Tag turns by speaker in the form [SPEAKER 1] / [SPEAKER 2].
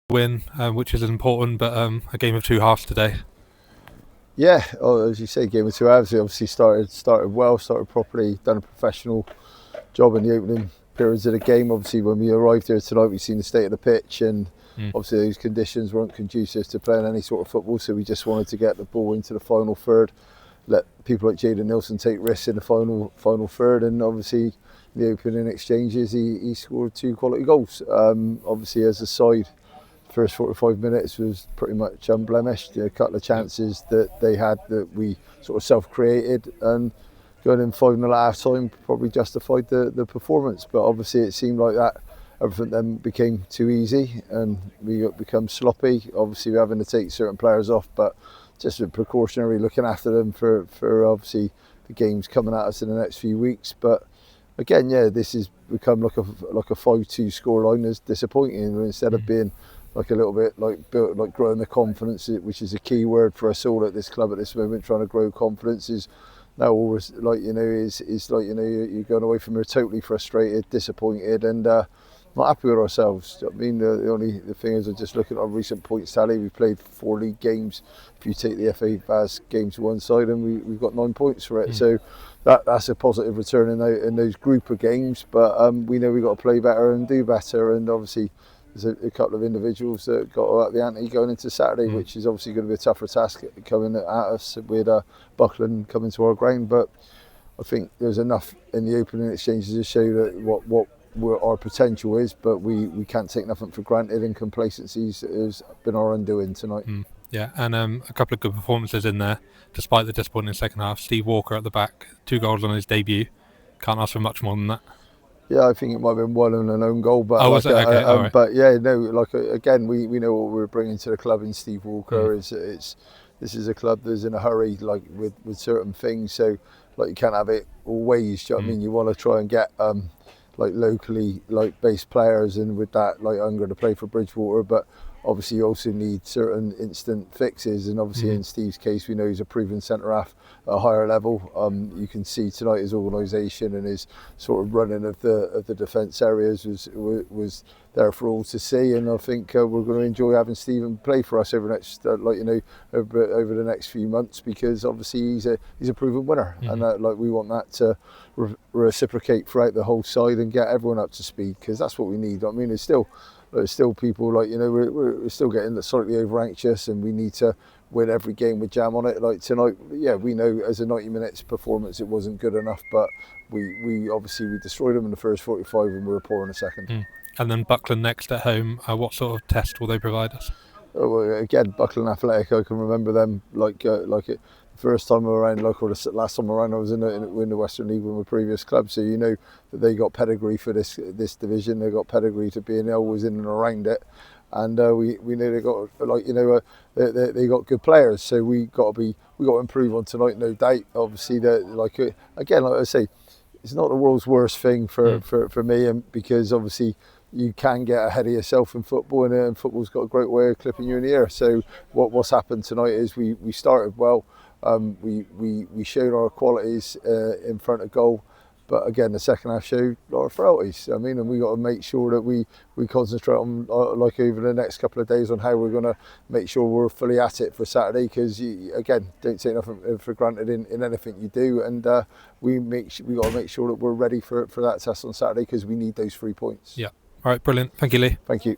[SPEAKER 1] win, which is important, but a game of two halves today.
[SPEAKER 2] Yeah, as you say, game of two halves. We obviously started well, started properly, done a professional job in the opening periods of the game. Obviously, when we arrived here tonight, we've seen the state of the pitch, and obviously those conditions weren't conducive to playing any sort of football. So we just wanted to get the ball into the final third, let people like Jayden Nielsen take risks in the final third, and obviously in the opening exchanges, he scored two quality goals. Obviously, as a side, first 45 minutes was pretty much unblemished. A couple of chances that they had that we sort of self-created, and going in 5-0 at half time probably justified the performance. But obviously it seemed like that everything then became too easy and we become sloppy. Obviously we're having to take certain players off, but just a precautionary looking after them for obviously the games coming at us in the next few weeks. But again, yeah, this has become like a 5-2 scoreline. Is disappointing instead of being like a little bit like growing the confidence, which is a key word for us all at this club at this moment. Trying to grow confidence is now always you're going away from here totally frustrated, disappointed, and not happy with ourselves. I mean, the thing is, I just look at our recent points tally. We've played 4 league games. If you take the FA Vaz game to one side, and we've got 9 points for it. So that's a positive return in those group of games. But we know we've got to play better and do better, and obviously there's a couple of individuals that got up the ante going into Saturday, which is obviously going to be a tougher task coming at us with Buckland coming to our ground. But I think there's enough in the opening exchanges to show that what our potential is, but we can't take nothing for granted, and complacency has been our undoing tonight.
[SPEAKER 1] Yeah, and a couple of good performances in there, despite the disappointing second half. Steve Walker at the back, 2 goals on his debut. Can't ask for much more than that.
[SPEAKER 2] Yeah, I think it might have been one and an own goal, but
[SPEAKER 1] was it? Okay, all right.
[SPEAKER 2] But yeah, no, again, we know what we're bringing to the club in Steve Walker. This is a club that's in a hurry, like with certain things. So you can't have it always. Do you know what I mean? You want to try and get locally based players, and with that hunger to play for Bridgewater, but obviously you also need certain instant fixes, and obviously in Steve's case we know he's a proven centre half at a higher level. You can see tonight his organisation and his sort of running of the defence areas was there for all to see, and I think we're going to enjoy having Stephen play for us over the next over the next few months, because obviously he's a proven winner, and we want that to reciprocate throughout the whole side and get everyone up to speed, because that's what we need. I mean, there's still people we're still getting slightly over anxious, and we need to win every game with jam on it. Like tonight, yeah, we know as a 90 minutes performance it wasn't good enough, but we destroyed them in the first 45 and we were poor in the second.
[SPEAKER 1] And then Buckland next at home. What sort of test will they provide us?
[SPEAKER 2] Again, Buckland Athletic, I can remember them it first time around, or the last time around I was in the Western League with my previous club, so you know that they got pedigree for this division. They got pedigree to being always in and around it, and we know they got they got good players, so we got to improve on tonight, no doubt. Obviously, again, like I say, it's not the world's worst thing for me, and because obviously you can get ahead of yourself in football, and football's got a great way of clipping you in the ear. So what's happened tonight is we started well. We showed our qualities in front of goal, but again the second half showed our frailties. I mean, and we got to make sure that we concentrate on over the next couple of days on how we're going to make sure we're fully at it for Saturday, because again, don't take nothing for granted in anything you do, and we got to make sure that we're ready for that test on Saturday, because we need those 3 points.
[SPEAKER 1] Yeah. All right, brilliant. Thank you, Lee.
[SPEAKER 2] Thank you.